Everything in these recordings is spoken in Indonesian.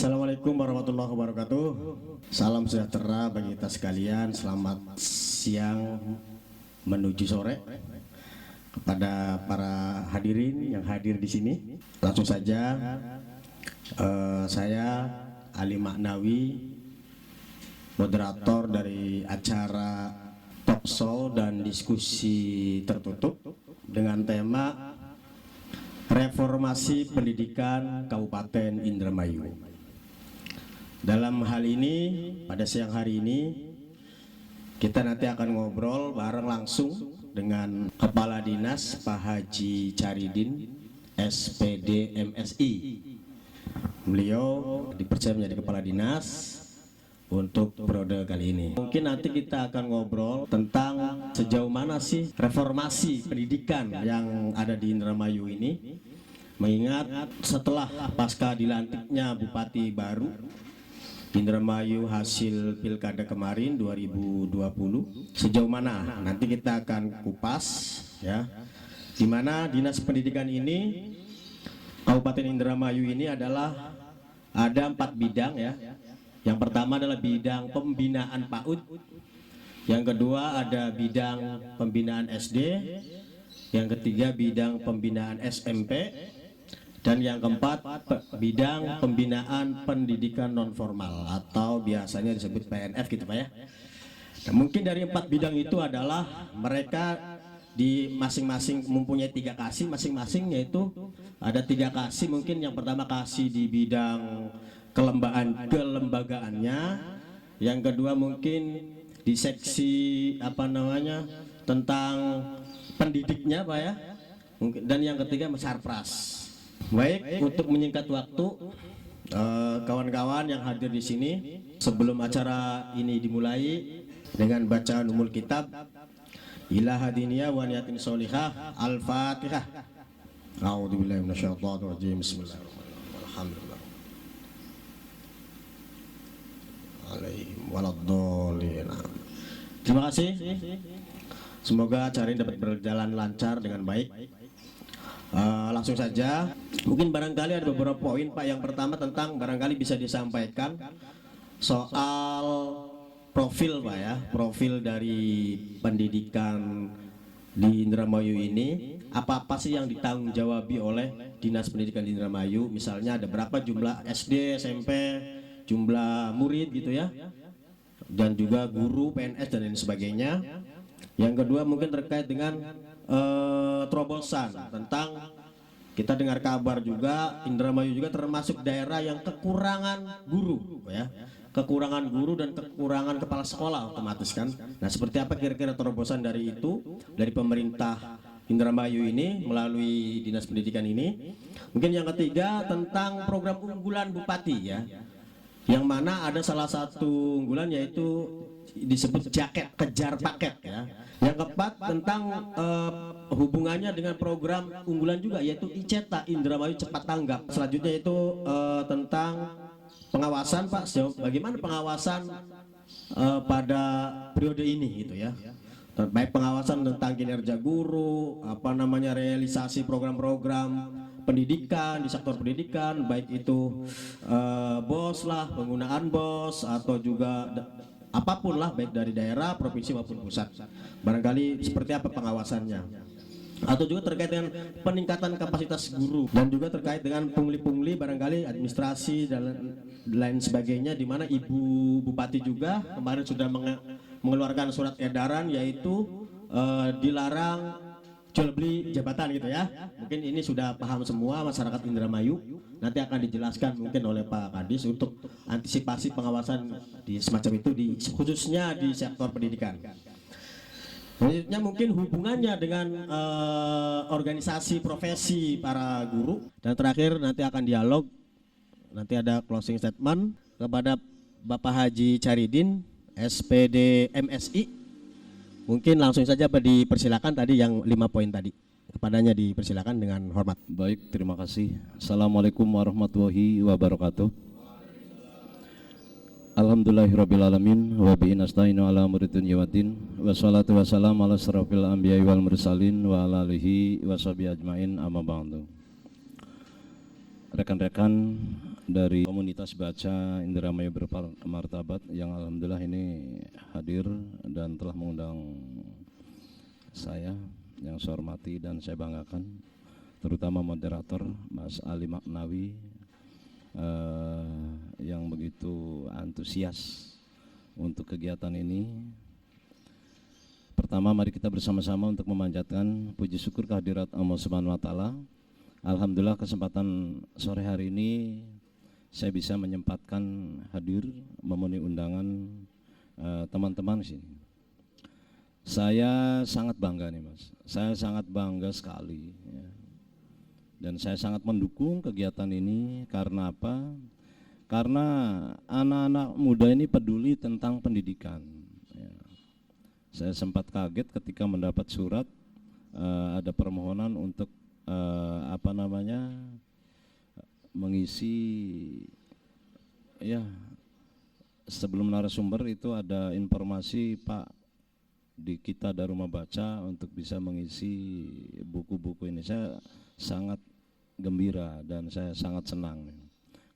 Assalamualaikum warahmatullahi wabarakatuh. Salam sejahtera bagi kita sekalian. Selamat siang menuju sore kepada para hadirin yang hadir di sini. Langsung saja, saya Ali Maknawi, moderator dari acara talk show dan diskusi tertutup dengan tema Reformasi Pendidikan Kabupaten Indramayu. Dalam hal ini, pada siang hari ini, kita nanti akan ngobrol bareng langsung dengan Kepala Dinas Pak Haji Caridin, SPD MSI. Beliau dipercaya menjadi Kepala Dinas untuk periode kali ini. Mungkin nanti kita akan ngobrol tentang sejauh mana sih reformasi pendidikan yang ada di Indramayu ini. Mengingat setelah pasca dilantiknya Bupati baru Indramayu hasil pilkada kemarin 2020, sejauh mana nanti kita akan kupas ya, di mana Dinas Pendidikan ini Kabupaten Indramayu ini adalah ada 4 bidang ya. Yang pertama adalah bidang pembinaan PAUD, yang kedua ada bidang pembinaan SD, yang ketiga bidang pembinaan SMP, dan yang keempat bidang pembinaan pendidikan non formal atau biasanya disebut PNF gitu Pak ya. Nah, mungkin dari 4 bidang itu adalah mereka di masing-masing mempunyai 3 kasih masing-masing, yaitu ada 3 kasih. Mungkin yang pertama kasih di bidang kelembagaannya, yang kedua mungkin di seksi tentang pendidiknya Pak ya, mungkin, dan yang ketiga Sarpras. Baik, untuk menyingkat waktu, kawan-kawan yang hadir di sini, sebelum acara ini dimulai dengan bacaan umul kitab ila hadiniyah wa niyatin sholihah, al-fatihah. A'udzubillahi minasyaitonir rajim. Bismillahirrahmanirrahim. Alhamdulillah. Terima kasih. Semoga acara ini dapat berjalan lancar dengan baik. Langsung saja, mungkin barangkali ada beberapa poin Pak. Yang pertama tentang barangkali bisa disampaikan soal profil Pak ya, profil dari pendidikan di Indramayu ini. Apa-apa sih yang ditanggung jawabi oleh Dinas Pendidikan di Indramayu? Misalnya ada berapa jumlah SD, SMP, jumlah murid gitu ya, dan juga guru, PNS dan lain sebagainya. Yang kedua mungkin terkait dengan terobosan tentang, kita dengar kabar juga Indramayu juga termasuk daerah yang kekurangan guru ya, kekurangan guru dan kekurangan kepala sekolah otomatis kan. Nah, seperti apa kira-kira terobosan dari itu dari pemerintah Indramayu ini melalui Dinas Pendidikan ini? Mungkin yang ketiga tentang program unggulan Bupati ya, yang mana ada salah satu unggulan yaitu disebut jaket kejar paket ya. Yang keempat tentang hubungannya dengan program unggulan juga yaitu ICETA, Indramayu Cepat Tanggap. Selanjutnya itu tentang pengawasan Pak, bagaimana pengawasan pada periode ini gitu ya. Baik pengawasan tentang kinerja guru, realisasi program-program pendidikan di sektor pendidikan, baik itu BOS lah, penggunaan BOS atau juga apapun lah, baik dari daerah, provinsi maupun pusat. Barangkali seperti apa pengawasannya, atau juga terkait dengan peningkatan kapasitas guru, dan juga terkait dengan pungli-pungli barangkali administrasi dan lain sebagainya, di mana Ibu Bupati juga kemarin sudah mengeluarkan surat edaran yaitu dilarang jual beli jabatan gitu ya. Mungkin ini sudah paham semua masyarakat Indramayu. Nanti akan dijelaskan mungkin oleh Pak Kadis untuk antisipasi pengawasan di semacam itu, khususnya di sektor pendidikan. Selanjutnya mungkin hubungannya dengan organisasi profesi para guru, dan terakhir nanti akan dialog, nanti ada closing statement kepada Bapak Haji Caridin, SPD MSI. Mungkin langsung saja dipersilakan tadi yang 5 poin tadi. Kepadanya dipersilakan dengan hormat. Baik, terima kasih. Assalamualaikum warahmatullahi wabarakatuh. Alhamdulillahirrabbilalamin wa bihi nasta'inu ala umuri dunya waddin wassalatu wassalamu ala asrofil anbiya'i wal mursalin wa ala alihi wa sahbihi ajmain amma ba'du. rekan-rekan dari komunitas baca Indramayu Bermartabat yang alhamdulillah ini hadir dan telah mengundang saya, yang saya hormati dan saya banggakan, terutama moderator Mas Ali Maknawi yang begitu antusias untuk kegiatan ini. Pertama, mari kita bersama-sama untuk memanjatkan puji syukur kehadirat Allah Subhanahu wa taala. Alhamdulillah kesempatan sore hari ini saya bisa menyempatkan hadir memenuhi undangan teman-teman di sini. Saya sangat bangga nih Mas, saya sangat bangga sekali ya. Dan saya sangat mendukung kegiatan ini. Karena apa? Karena anak-anak muda ini peduli tentang pendidikan ya. Saya sempat kaget ketika mendapat surat ada permohonan untuk mengisi ya, sebelum narasumber itu ada informasi Pak di kita Daruma Baca untuk bisa mengisi buku-buku ini. Saya sangat gembira dan saya sangat senang.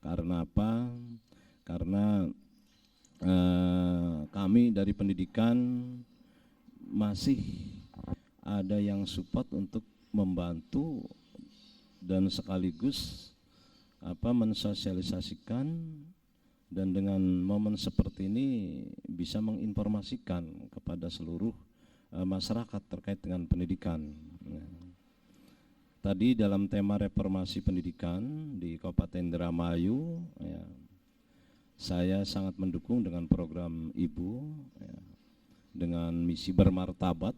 Karena apa? Karena kami dari pendidikan masih ada yang support untuk membantu dan sekaligus mensosialisasikan, dan dengan momen seperti ini bisa menginformasikan kepada seluruh masyarakat terkait dengan pendidikan. Tadi dalam tema reformasi pendidikan di Kabupaten Indramayu ya, saya sangat mendukung dengan program Ibu ya, dengan misi bermartabat,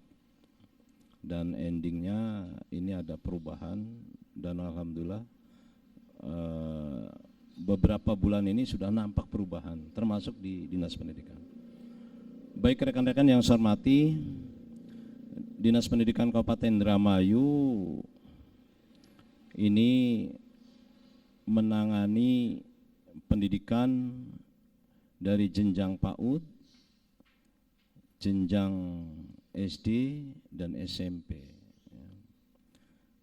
dan endingnya ini ada perubahan, dan alhamdulillah beberapa bulan ini sudah nampak perubahan termasuk di Dinas Pendidikan. Baik rekan-rekan yang saya hormati, Dinas Pendidikan Kabupaten Indramayu ini menangani pendidikan dari jenjang PAUD, jenjang SD dan SMP.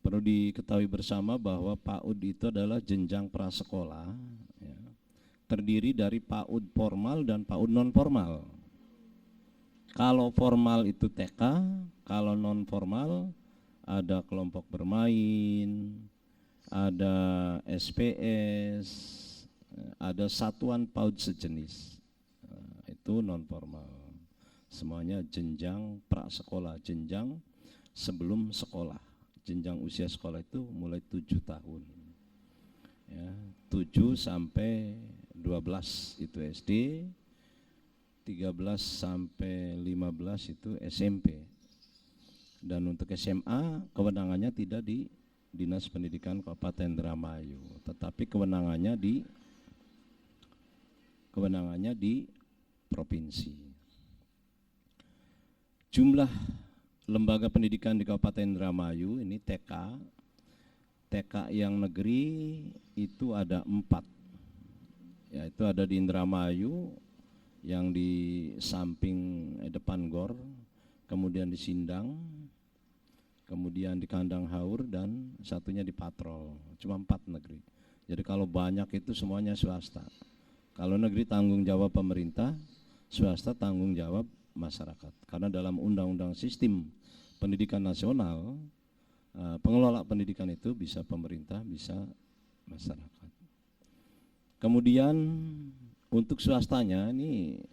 Perlu diketahui bersama bahwa PAUD itu adalah jenjang prasekolah ya, terdiri dari PAUD formal dan PAUD non formal. Kalau formal itu TK, kalau non formal ada kelompok bermain, ada SPS, ada satuan PAUD sejenis. Nah, itu non formal. Semuanya jenjang prasekolah, jenjang sebelum sekolah. Jenjang usia sekolah itu mulai 7 tahun ya, 7 sampai 12 itu SD, 13 sampai 15 itu SMP. Dan untuk SMA kewenangannya tidak di Dinas Pendidikan Kabupaten Indramayu, tetapi kewenangannya di provinsi. Jumlah lembaga pendidikan di Kabupaten Indramayu ini TK yang negeri itu ada 4, yaitu ada di Indramayu yang di samping depan GOR, kemudian di Sindang, kemudian di Kandang Haur, dan satunya di Patrol. Cuma 4 negeri. Jadi kalau banyak itu semuanya swasta. Kalau negeri tanggung jawab pemerintah, swasta tanggung jawab masyarakat. Karena dalam Undang-Undang Sistem Pendidikan Nasional, pengelola pendidikan itu bisa pemerintah, bisa masyarakat. Kemudian untuk swastanya ini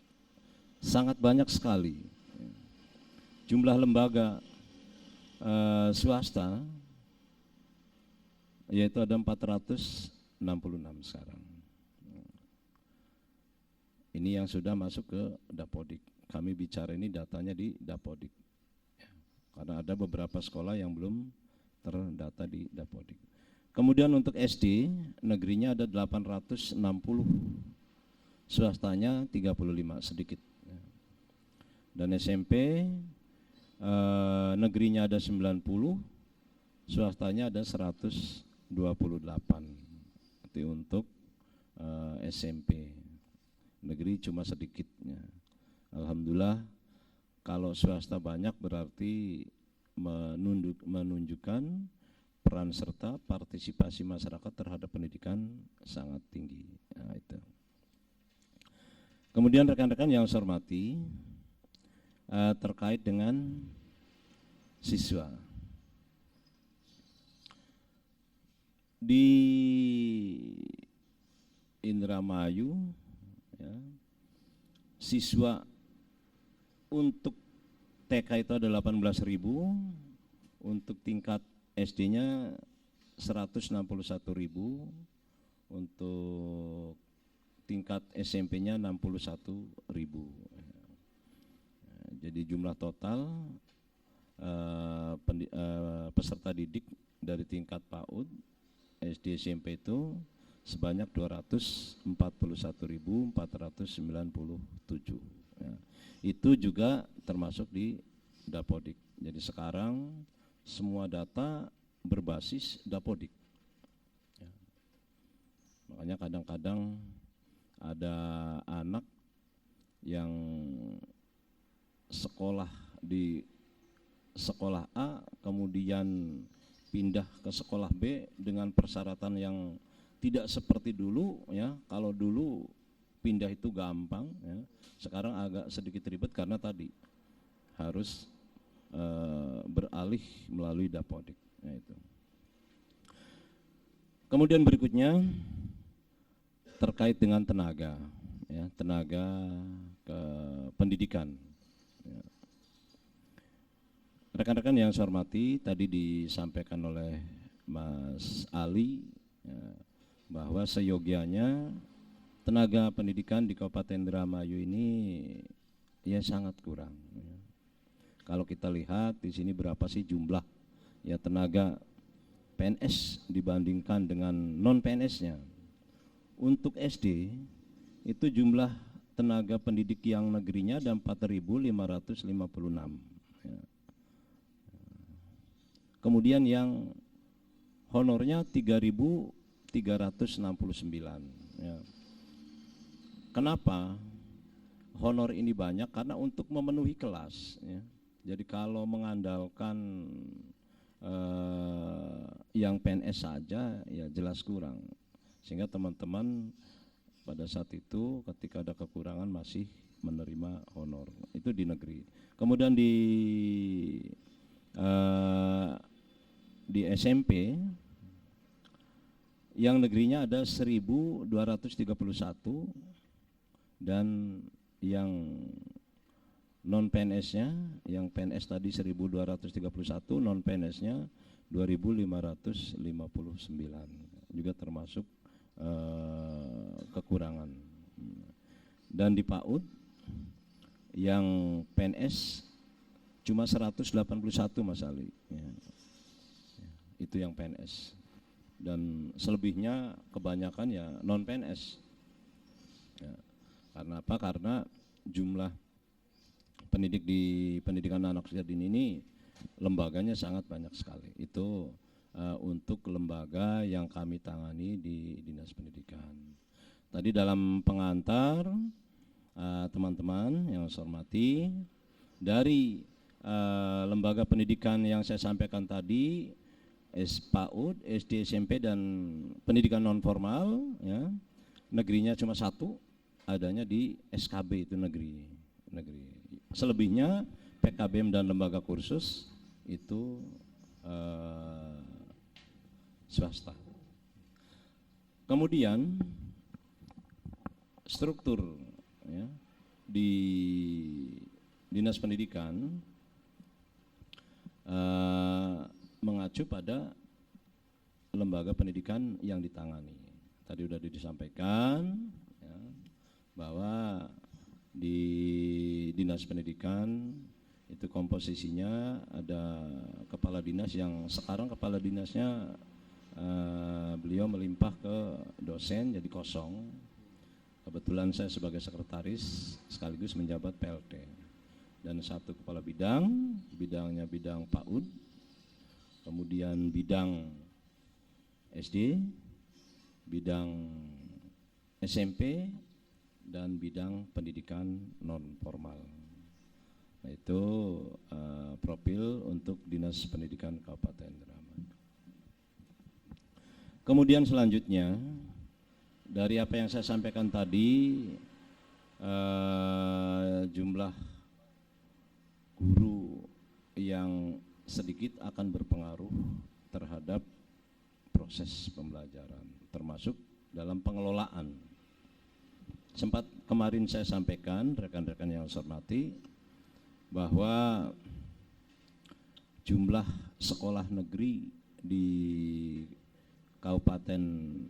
sangat banyak sekali. Jumlah lembaga swasta yaitu ada 466 sekarang. Ini yang sudah masuk ke Dapodik. Kami bicara ini datanya di Dapodik. Karena ada beberapa sekolah yang belum terdata di Dapodik. Kemudian untuk SD, negerinya ada 860, swastanya 35, sedikit. Dan SMP, negerinya ada 90, swastanya ada 128. Itu untuk SMP. Negeri cuma sedikitnya. Alhamdulillah, kalau swasta banyak berarti menunjukkan peran serta partisipasi masyarakat terhadap pendidikan sangat tinggi. Nah, itu. Kemudian rekan-rekan yang saya hormati, terkait dengan siswa. Di Indramayu, ya, siswa untuk TK itu ada 18.000, untuk tingkat SD-nya 161.000, untuk tingkat SMP-nya 61.000. Jadi jumlah total peserta didik dari tingkat PAUD, SD, SMP itu sebanyak 241.497. Ya. Itu juga termasuk di Dapodik. Jadi sekarang semua data berbasis Dapodik. Ya. Makanya kadang-kadang ada anak yang sekolah di sekolah A kemudian pindah ke sekolah B dengan persyaratan yang tidak seperti dulu, ya. Kalau dulu pindah itu gampang, ya. Sekarang agak sedikit ribet karena tadi harus beralih melalui Dapodik, ya, itu. Kemudian berikutnya terkait dengan tenaga, ya, tenaga ke pendidikan. Ya. Rekan-rekan yang saya hormati, tadi disampaikan oleh Mas Ali, ya, bahwa seyogianya tenaga pendidikan di Kabupaten Indramayu ini ya sangat kurang. Ya. Kalau kita lihat di sini berapa sih jumlah ya tenaga PNS dibandingkan dengan non PNS-nya. Untuk SD itu jumlah tenaga pendidik yang negerinya ada 4.556. Ya. Kemudian yang honornya 3.369. Ya. Kenapa honor ini banyak? Karena untuk memenuhi kelas. Ya. Jadi kalau mengandalkan yang PNS saja, ya jelas kurang. Sehingga teman-teman pada saat itu ketika ada kekurangan masih menerima honor. Itu di negeri. Kemudian di SMP yang negerinya ada 1.231 dan yang non PNS-nya, yang PNS tadi 1.231, non PNS-nya 2.559, juga termasuk kekurangan. Dan di PAUD yang PNS cuma 181 Mas Ali, ya. Itu yang PNS. Dan selebihnya kebanyakan ya non PNS. Ya. Karena apa? Karena jumlah pendidik di pendidikan anak usia dini ini lembaganya sangat banyak sekali. Itu untuk lembaga yang kami tangani di Dinas Pendidikan. Tadi dalam pengantar teman-teman yang saya hormati, dari lembaga pendidikan yang saya sampaikan tadi, PAUD, SD, SMP, dan pendidikan non formal, ya, negerinya cuma satu, adanya di SKB, itu negeri. Selebihnya PKBM dan lembaga kursus itu swasta. Kemudian struktur, ya, di Dinas Pendidikan mengacu pada lembaga pendidikan yang ditangani. Tadi sudah disampaikan, ya, bahwa di Dinas Pendidikan itu komposisinya ada kepala dinas yang sekarang kepala dinasnya beliau melimpah ke dosen jadi kosong. Kebetulan saya sebagai sekretaris sekaligus menjabat PLT. Dan satu kepala bidang, bidangnya bidang PAUD, kemudian bidang SD, bidang SMP, dan bidang pendidikan non formal. Nah, itu profil untuk Dinas Pendidikan Kabupaten Indramayu. Kemudian selanjutnya dari apa yang saya sampaikan tadi, jumlah guru yang sedikit akan berpengaruh terhadap proses pembelajaran, termasuk dalam pengelolaan. Sempat kemarin saya sampaikan, rekan-rekan yang saya hormati, bahwa jumlah sekolah negeri di Kabupaten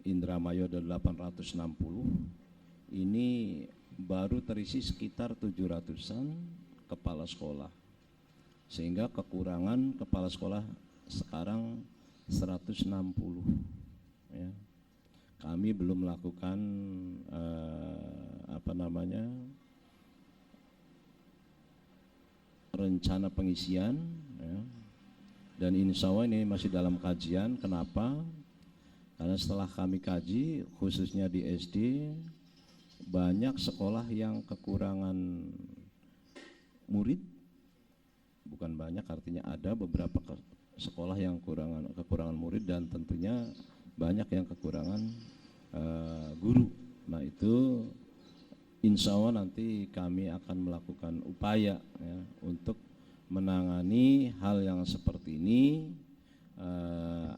Indramayu ada 860, ini baru terisi sekitar 700-an kepala sekolah, sehingga kekurangan kepala sekolah sekarang 160 ya. Kami belum melakukan rencana pengisian ya. Dan insya Allah ini masih dalam kajian. Kenapa? Karena setelah kami kaji, khususnya di SD, banyak sekolah yang kekurangan murid. Bukan banyak, artinya ada beberapa sekolah yang kekurangan murid, dan tentunya banyak yang kekurangan guru. Nah itu insya Allah nanti kami akan melakukan upaya ya, untuk menangani hal yang seperti ini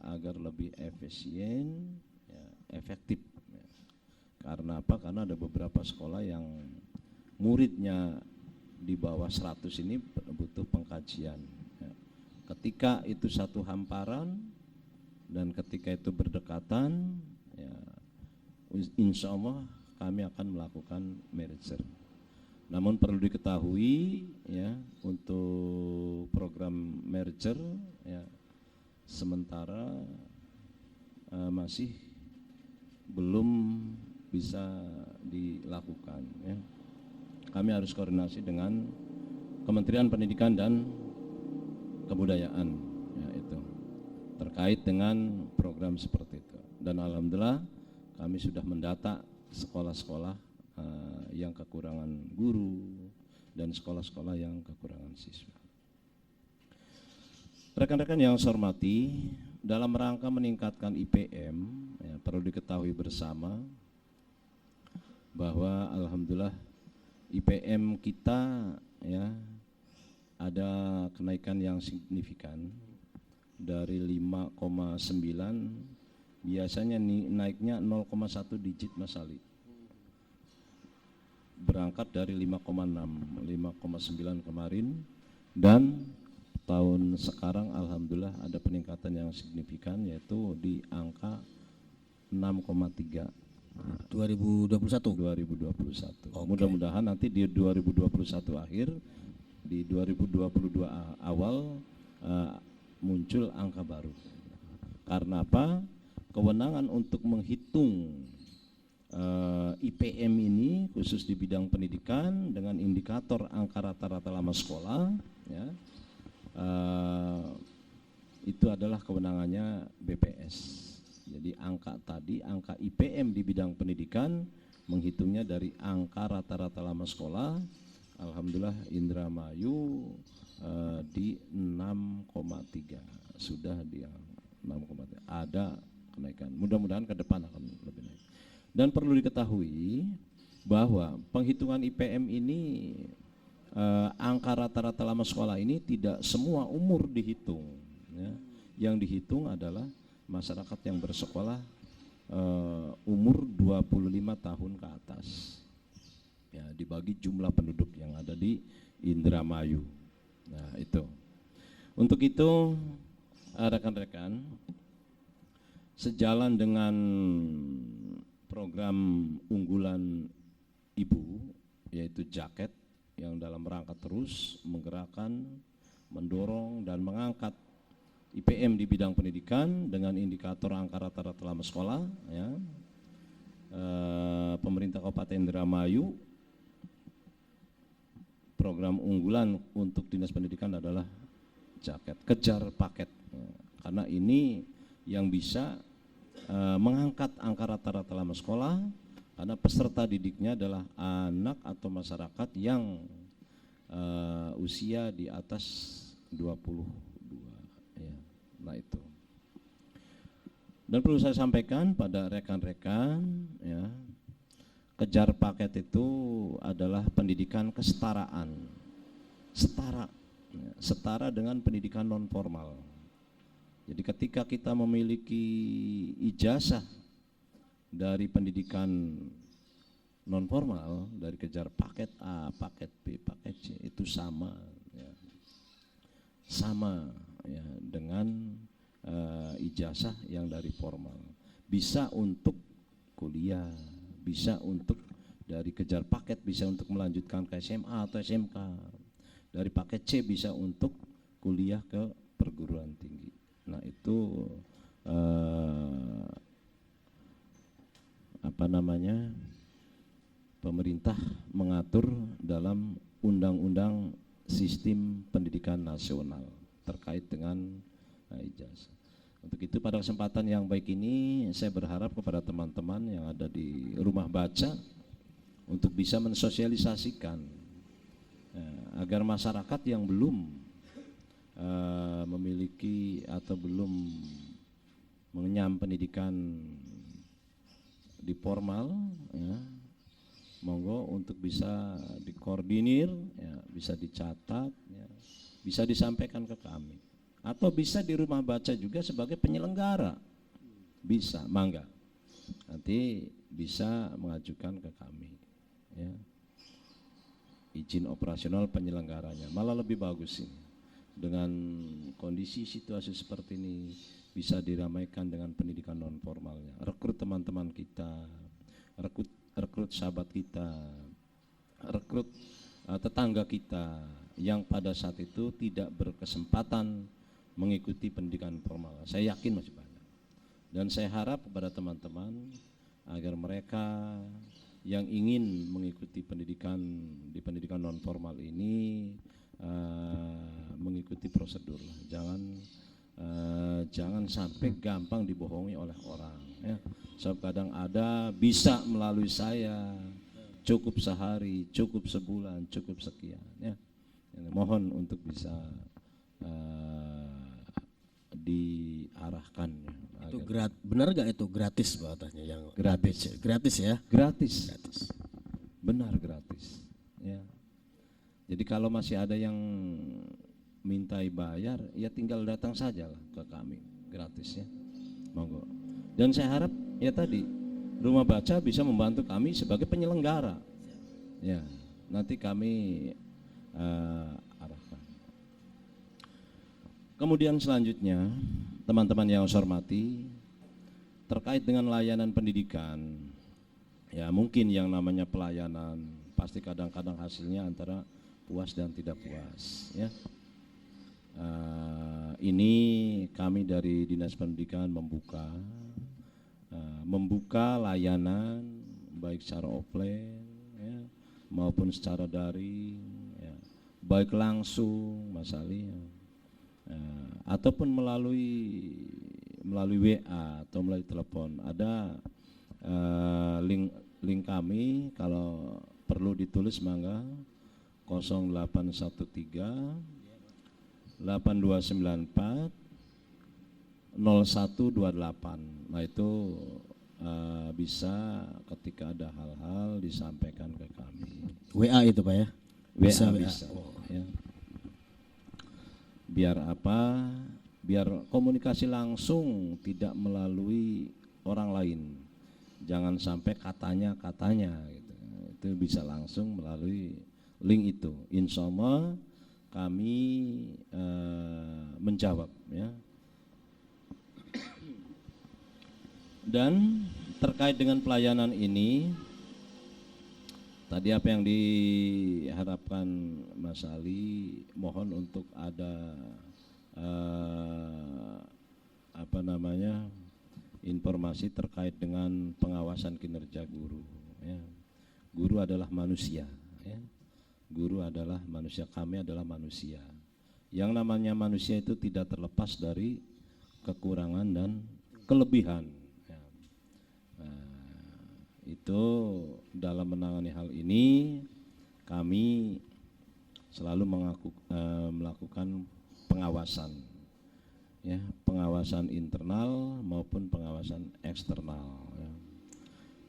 agar lebih efisien, ya, efektif. Ya. Karena apa? Karena ada beberapa sekolah yang muridnya di bawah 100 ini butuh pengkajian. Ya. Ketika itu satu hamparan dan ketika itu berdekatan, ya, insya Allah kami akan melakukan merger. Namun perlu diketahui ya, untuk program merger ya, sementara masih belum bisa dilakukan ya. Kami harus koordinasi dengan Kementerian Pendidikan dan Kebudayaan ya, itu terkait dengan program seperti itu. Dan alhamdulillah kami sudah mendata sekolah-sekolah yang kekurangan guru dan sekolah-sekolah yang kekurangan siswa. Rekan-rekan yang saya hormati, dalam rangka meningkatkan IPM ya, perlu diketahui bersama bahwa alhamdulillah IPM kita ya ada kenaikan yang signifikan dari 5,9, biasanya naiknya 0,1 digit Mas Ali. Berangkat dari 5,6, 5,9 kemarin, dan tahun sekarang alhamdulillah ada peningkatan yang signifikan, yaitu di angka 6,3 2021. Okay. Mudah-mudahan nanti di 2021 akhir, di 2022 awal muncul angka baru. Karena apa? Kewenangan untuk menghitung IPM ini khusus di bidang pendidikan dengan indikator angka rata-rata lama sekolah ya, itu adalah kewenangannya BPS. Jadi angka IPM di bidang pendidikan menghitungnya dari angka rata-rata lama sekolah. Alhamdulillah Indramayu di 6,3, sudah di 6,3, ada kenaikan. Mudah-mudahan ke depan akan lebih naik. Dan perlu diketahui bahwa penghitungan IPM ini angka rata-rata lama sekolah ini tidak semua umur dihitung ya. Yang dihitung adalah masyarakat yang bersekolah umur 25 tahun ke atas ya, dibagi jumlah penduduk yang ada di Indramayu. Nah itu, untuk itu rekan-rekan, sejalan dengan program unggulan Ibu yaitu Jaket, yang dalam rangka terus menggerakkan, mendorong dan mengangkat IPM di bidang pendidikan dengan indikator angka rata-rata lama sekolah ya. Pemerintah Kabupaten Indramayu, program unggulan untuk Dinas Pendidikan adalah Jaket, kejar paket ya. Karena ini yang bisa mengangkat angka rata-rata lama sekolah, karena peserta didiknya adalah anak atau masyarakat yang usia di atas 22 ya. Nah itu. Dan perlu saya sampaikan pada rekan-rekan, ya, kejar paket itu adalah pendidikan kesetaraan, setara, ya, setara dengan pendidikan non formal. Jadi ketika kita memiliki ijazah dari pendidikan non formal, dari kejar paket A, paket B, paket C, itu sama, ya, sama, ya, dengan ijazah yang dari formal. Bisa untuk kuliah, bisa untuk dari kejar paket, bisa untuk melanjutkan ke SMA atau SMK. Dari paket C bisa untuk kuliah ke perguruan tinggi. Nah itu pemerintah mengatur dalam Undang-Undang Sistem Pendidikan Nasional terkait dengan ijazah. Untuk itu pada kesempatan yang baik ini saya berharap kepada teman-teman yang ada di rumah baca untuk bisa mensosialisasikan, agar masyarakat yang belum memiliki atau belum mengenyam pendidikan di formal, ya, monggo untuk bisa dikoordinir, ya, bisa dicatat, ya, bisa disampaikan ke kami, atau bisa di rumah baca juga sebagai penyelenggara, bisa, mangga, nanti bisa mengajukan ke kami, ya, izin operasional penyelenggaranya. Malah lebih bagus ini, dengan kondisi situasi seperti ini bisa diramaikan dengan pendidikan non formalnya. Rekrut teman-teman kita, rekrut sahabat kita, rekrut tetangga kita yang pada saat itu tidak berkesempatan mengikuti pendidikan formal. Saya yakin masih banyak. Dan saya harap kepada teman-teman agar mereka yang ingin mengikuti pendidikan di pendidikan non formal ini mengikuti prosedur. Jangan sampai gampang dibohongi oleh orang, ya. Sebab kadang ada bisa melalui saya, cukup sehari, cukup sebulan, cukup sekian, ya. Mohon untuk bisa diarahkan. Itu benar nggak itu gratis katanya yang Gratis. gratis ya? Gratis. Gratis. Benar gratis, ya. Jadi kalau masih ada yang mintai bayar, ya tinggal datang saja lah ke kami, gratis, ya, monggo. Dan saya harap ya tadi rumah baca bisa membantu kami sebagai penyelenggara, ya, nanti kami arahkan. Kemudian selanjutnya teman-teman yang saya hormati, terkait dengan layanan pendidikan, ya mungkin yang namanya pelayanan pasti kadang-kadang hasilnya antara puas dan tidak puas, ya. Ini kami dari Dinas Pendidikan membuka layanan baik secara offline, ya, maupun secara daring, ya, baik langsung Mas Ali, ya, ataupun melalui WA atau melalui telepon. Ada link kami, kalau perlu ditulis mangga, 0813 8294 0128. Nah itu bisa ketika ada hal-hal disampaikan ke kami. WA itu Pak ya? WA bisa. Ya. Biar apa? Biar komunikasi langsung, tidak melalui orang lain. Jangan sampai katanya gitu. Itu bisa langsung melalui link itu. Insya Allah kami menjawab, ya. Dan terkait dengan pelayanan ini, tadi apa yang diharapkan Mas Ali, mohon untuk ada informasi terkait dengan pengawasan kinerja guru, ya. Guru adalah manusia, ya. Guru adalah manusia, kami adalah manusia. Yang namanya manusia itu tidak terlepas dari kekurangan dan kelebihan, ya. Itu dalam menangani hal ini kami selalu melakukan pengawasan, ya, pengawasan internal maupun pengawasan eksternal. Ya.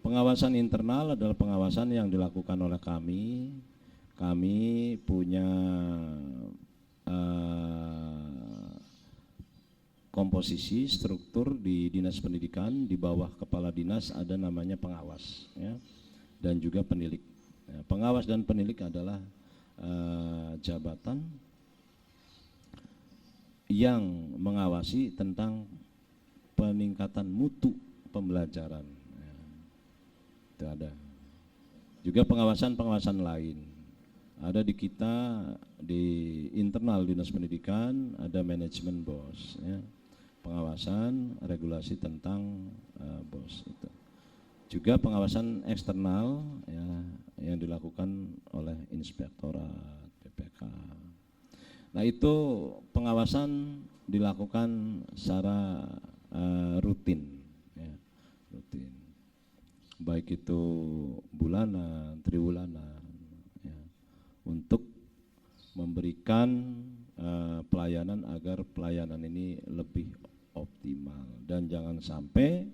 Pengawasan internal adalah pengawasan yang dilakukan oleh kami. Kami punya komposisi struktur di dinas pendidikan, di bawah kepala dinas ada namanya pengawas, ya, dan juga penilik. Ya, pengawas dan penilik adalah jabatan yang mengawasi tentang peningkatan mutu pembelajaran. Ya, itu ada. Juga pengawasan lain. Ada di kita, di internal dinas pendidikan, ada manajemen BOS. Ya. Pengawasan regulasi tentang BOS itu. Juga pengawasan eksternal, ya, yang dilakukan oleh inspektorat PPK. Nah, itu pengawasan dilakukan secara rutin, ya, rutin. Baik itu bulanan, triwulanan, ya, untuk memberikan pelayanan agar pelayanan ini lebih optimal dan jangan sampai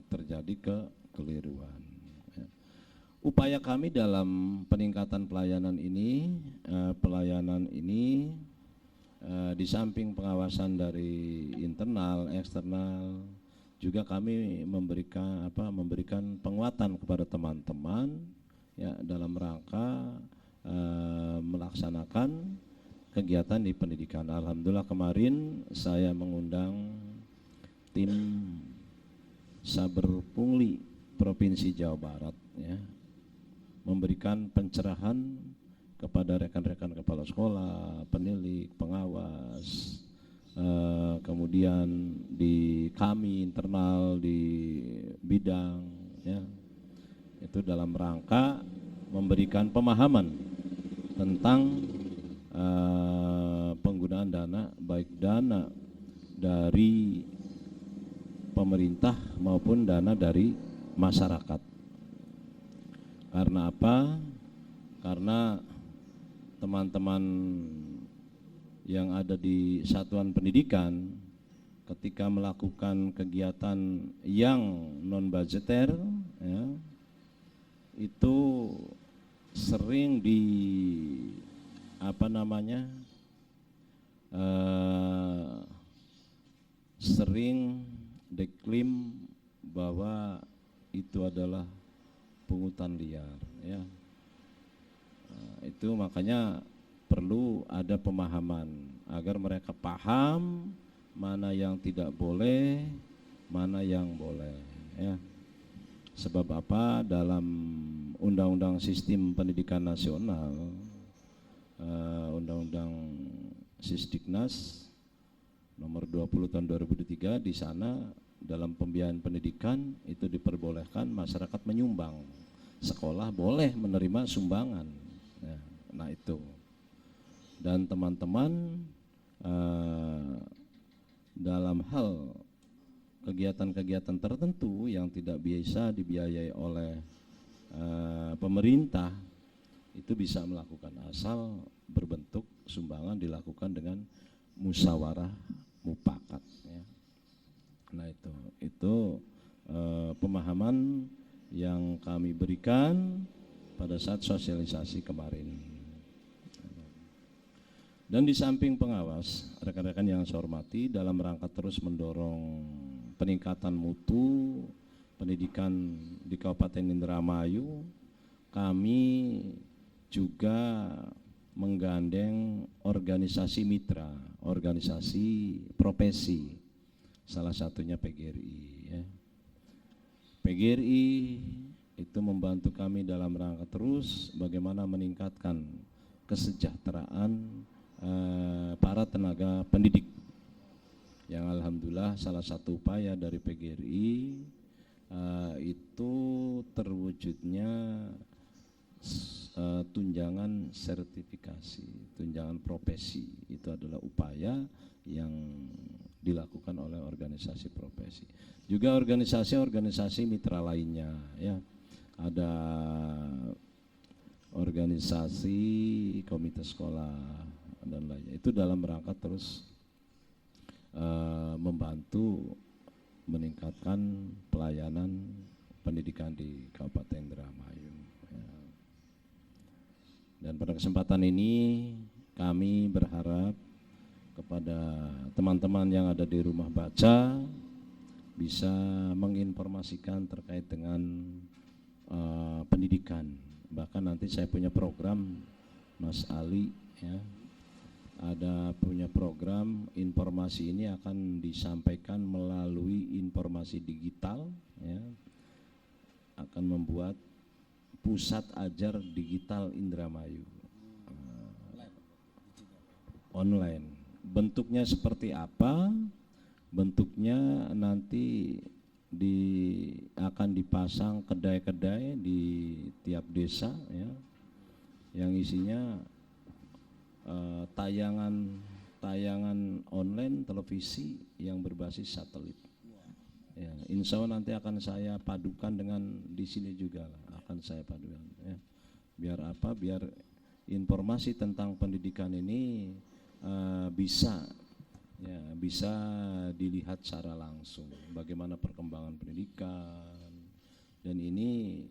terjadi kekeliruan. Ya. Upaya kami dalam peningkatan pelayanan ini, di samping pengawasan dari internal, eksternal, juga kami memberikan penguatan kepada teman-teman, ya, dalam rangka melaksanakan kegiatan di pendidikan. Alhamdulillah kemarin saya mengundang tim Saber Pungli Provinsi Jawa Barat, ya, memberikan pencerahan kepada rekan-rekan kepala sekolah, penilik, pengawas, kemudian di kami internal di bidang, ya, itu dalam rangka memberikan pemahaman tentang penggunaan dana, baik dana dari pemerintah maupun dana dari masyarakat. Karena apa? Karena teman-teman yang ada di satuan pendidikan ketika melakukan kegiatan yang non budgeter, ya, itu sering sering diklaim bahwa itu adalah pungutan liar, ya. Itu makanya perlu ada pemahaman agar mereka paham mana yang tidak boleh, mana yang boleh, ya. Sebab apa? Dalam Undang-Undang Sistem Pendidikan Nasional, Undang-Undang Sisdiknas nomor 20 tahun 2003, di sana dalam pembiayaan pendidikan itu diperbolehkan masyarakat menyumbang. Sekolah boleh menerima sumbangan. Ya, nah itu. Dan teman-teman dalam hal kegiatan-kegiatan tertentu yang tidak biasa dibiayai oleh pemerintah itu bisa melakukan, asal berbentuk sumbangan dilakukan dengan musyawarah mufakat, ya. Nah itu pemahaman yang kami berikan pada saat sosialisasi kemarin. Dan di samping pengawas, rekan-rekan yang saya hormati, dalam rangka terus mendorong peningkatan mutu pendidikan di Kabupaten Indramayu, kami juga menggandeng organisasi mitra, organisasi profesi, salah satunya PGRI, ya. PGRI itu membantu kami dalam rangka terus bagaimana meningkatkan kesejahteraan para tenaga pendidik, yang alhamdulillah salah satu upaya dari PGRI itu terwujudnya tunjangan sertifikasi, tunjangan profesi. Itu adalah upaya yang dilakukan oleh organisasi profesi. Juga organisasi-organisasi mitra lainnya, ya. Ada organisasi komite sekolah dan lainnya. Itu dalam rangka terus membantu meningkatkan pelayanan pendidikan di Kabupaten Indramayu. Ya. Dan pada kesempatan ini kami berharap kepada teman-teman yang ada di rumah baca bisa menginformasikan terkait dengan pendidikan. Bahkan nanti saya punya program, Mas Ali, ya, ada punya program informasi ini akan disampaikan melalui informasi digital, ya, akan membuat pusat ajar digital Indramayu online. Bentuknya seperti apa? Bentuknya nanti akan dipasang kedai-kedai di tiap desa, ya, yang isinya tayangan online televisi yang berbasis satelit. Ya, insya Allah nanti akan saya padukan dengan di sini juga akan saya padukan. Ya. Biar apa? Biar informasi tentang pendidikan ini bisa dilihat secara langsung bagaimana perkembangan pendidikan, dan ini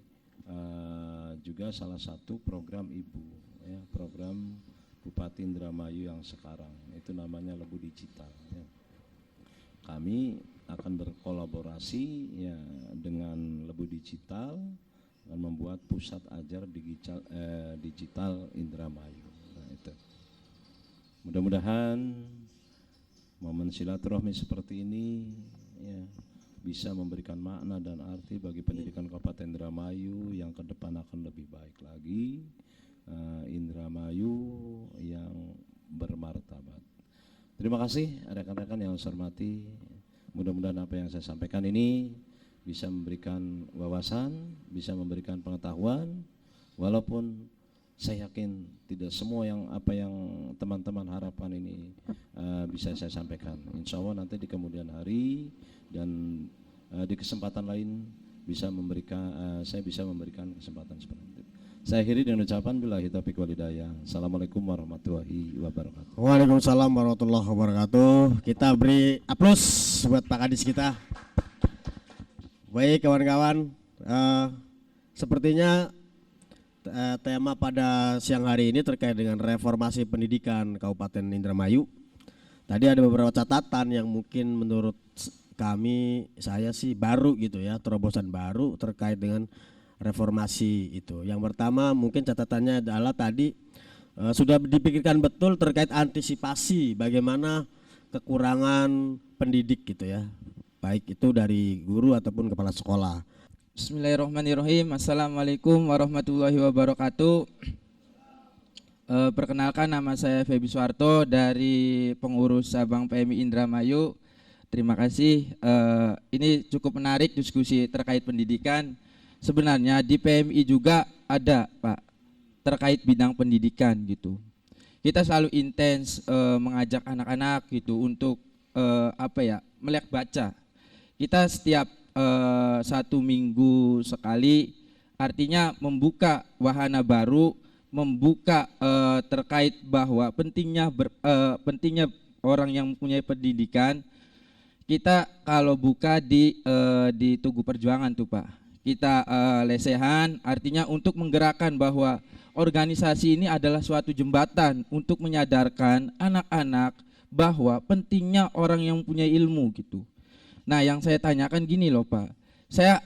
juga salah satu program ibu, ya, program Bupati Indramayu yang sekarang itu namanya Lebu Digital, ya. Kami akan berkolaborasi, ya, dengan Lebu Digital dan membuat pusat ajar digital Indramayu. Nah, itu. Mudah-mudahan momen silaturahmi seperti ini, ya, bisa memberikan makna dan arti bagi pendidikan Kabupaten Indramayu yang ke depan akan lebih baik lagi, Indramayu yang bermartabat. Terima kasih rekan-rekan yang saya hormati. Mudah-mudahan apa yang saya sampaikan ini bisa memberikan wawasan, bisa memberikan pengetahuan, walaupun saya yakin tidak semua apa yang teman-teman harapkan ini bisa saya sampaikan. Insya Allah nanti di kemudian hari dan di kesempatan lain saya bisa memberikan kesempatan seperti itu. Saya akhiri dengan ucapan billahi taufiq wal hidayah. Assalamualaikum warahmatullahi wabarakatuh. Waalaikumsalam warahmatullahi wabarakatuh. Kita beri aplaus buat Pak Kadis kita. Baik kawan-kawan, sepertinya tema pada siang hari ini terkait dengan reformasi pendidikan Kabupaten Indramayu. Tadi ada beberapa catatan yang mungkin menurut saya sih baru gitu ya, terobosan baru terkait dengan reformasi itu. Yang pertama mungkin catatannya adalah tadi sudah dipikirkan betul terkait antisipasi bagaimana kekurangan pendidik gitu ya, baik itu dari guru ataupun kepala sekolah. Bismillahirrahmanirrahim. Assalamualaikum warahmatullahi wabarakatuh. Perkenalkan, nama saya Febi Suwarto dari pengurus cabang PMI Indramayu. Terima kasih. Ini cukup menarik diskusi terkait pendidikan. Sebenarnya di PMI juga ada, Pak, terkait bidang pendidikan gitu. Kita selalu intens mengajak anak-anak gitu untuk melek baca. Kita setiap 1 minggu sekali, artinya membuka wahana baru, membuka terkait bahwa pentingnya orang yang mempunyai pendidikan. Kita kalau buka di Tugu Perjuangan tuh, Pak, kita lesehan, artinya untuk menggerakkan bahwa organisasi ini adalah suatu jembatan untuk menyadarkan anak-anak bahwa pentingnya orang yang mempunyai ilmu gitu. Nah, yang saya tanyakan gini loh, Pak, saya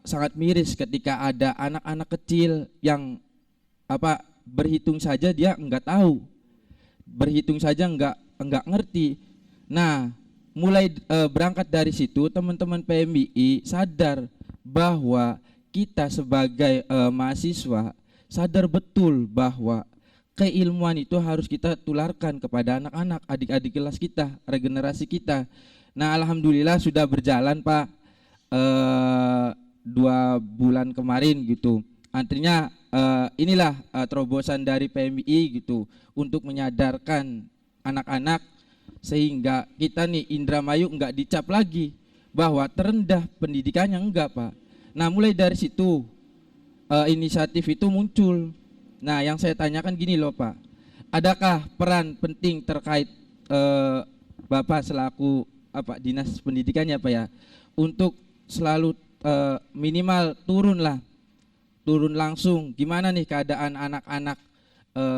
sangat miris ketika ada anak-anak kecil yang berhitung saja dia enggak tahu, berhitung saja enggak ngerti. Nah, mulai berangkat dari situ teman-teman PMI sadar bahwa kita sebagai mahasiswa sadar betul bahwa keilmuan itu harus kita tularkan kepada anak-anak, adik-adik kelas kita, regenerasi kita. Nah, alhamdulillah sudah berjalan, Pak, 2 bulan kemarin gitu. Artinya inilah terobosan dari PMI gitu untuk menyadarkan anak-anak sehingga kita nih Indramayu enggak dicap lagi bahwa terendah pendidikannya, enggak, Pak. Nah, mulai dari situ inisiatif itu muncul. Nah, yang saya tanyakan gini loh, Pak, adakah peran penting terkait Bapak selaku dinas pendidikannya Pak ya, untuk selalu minimal turun langsung gimana nih keadaan anak-anak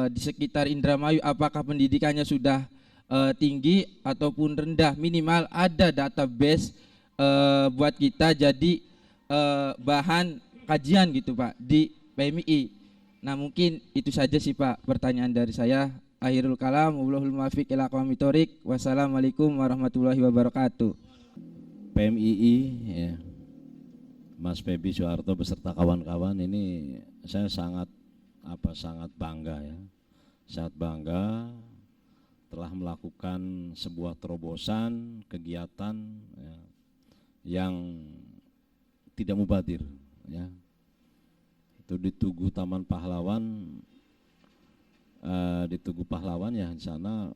di sekitar Indramayu, apakah pendidikannya sudah tinggi ataupun rendah, minimal ada database buat kita jadi bahan kajian gitu Pak di PMI. Nah mungkin itu saja sih Pak pertanyaan dari saya. Akhirul kalam, wallahul muwaffiq ila aqwamit thoriq. Wassalamualaikum warahmatullahi wabarakatuh. PMII ya, Mas Febi Soeharto beserta kawan-kawan, ini saya sangat bangga ya, sangat bangga telah melakukan sebuah terobosan kegiatan ya, yang tidak mubadir ya. Itu di Tugu Taman Pahlawan, di Tugu Pahlawan ya, di sana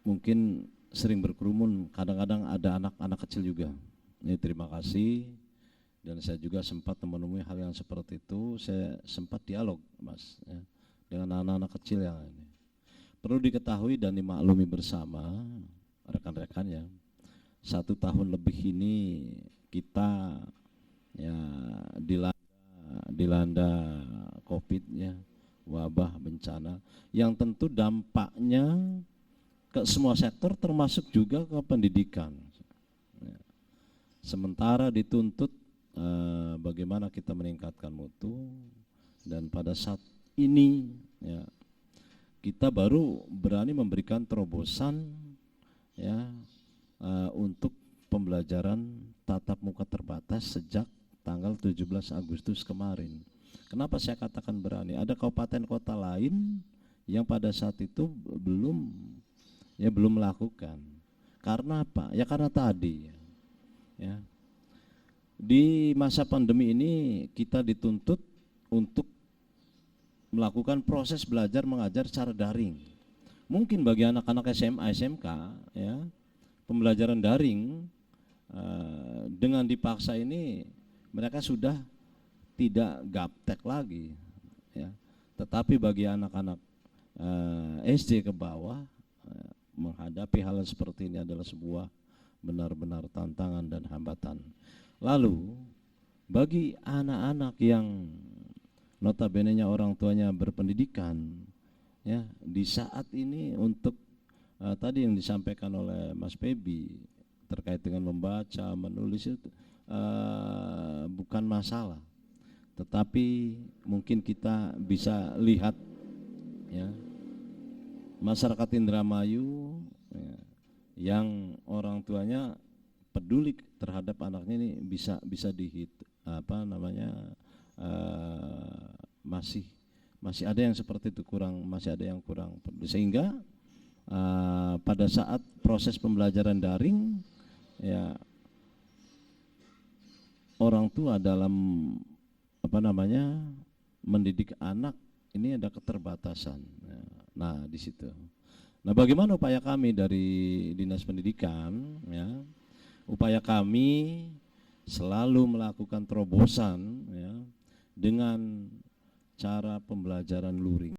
mungkin sering berkerumun, kadang-kadang ada anak-anak kecil juga. Ini terima kasih, dan saya juga sempat menemui hal yang seperti itu. Saya sempat dialog Mas ya, dengan anak-anak kecil yang ini. Perlu diketahui dan dimaklumi bersama rekan-rekan ya, 1 tahun lebih ini kita ya dilanda COVID ya, wabah bencana yang tentu dampaknya ke semua sektor termasuk juga ke pendidikan. Sementara dituntut bagaimana kita meningkatkan mutu, dan pada saat ini ya, kita baru berani memberikan terobosan ya untuk pembelajaran tatap muka terbatas sejak tanggal 17 Agustus kemarin. Kenapa saya katakan berani? Ada kabupaten kota lain yang pada saat itu belum melakukan. Karena apa? Ya karena tadi ya, di masa pandemi ini kita dituntut untuk melakukan proses belajar mengajar secara daring. Mungkin bagi anak-anak SMA, SMK ya, pembelajaran daring dengan dipaksa ini mereka sudah tidak gaptek lagi ya. Tetapi bagi anak-anak SD ke bawah menghadapi hal seperti ini adalah sebuah benar-benar tantangan dan hambatan. Lalu bagi anak-anak yang notabene-nya orang tuanya berpendidikan ya, di saat ini untuk tadi yang disampaikan oleh Mas Febi terkait dengan membaca, menulis itu bukan masalah. Tetapi mungkin kita bisa lihat ya, masyarakat Indramayu ya, yang orang tuanya peduli terhadap anaknya ini bisa masih ada yang seperti itu, masih ada yang kurang peduli, sehingga pada saat proses pembelajaran daring ya, orang tua dalam mendidik anak ini ada keterbatasan. Nah di situ. Nah bagaimana upaya kami dari Dinas Pendidikan ya? Upaya kami selalu melakukan terobosan ya, dengan cara pembelajaran luring.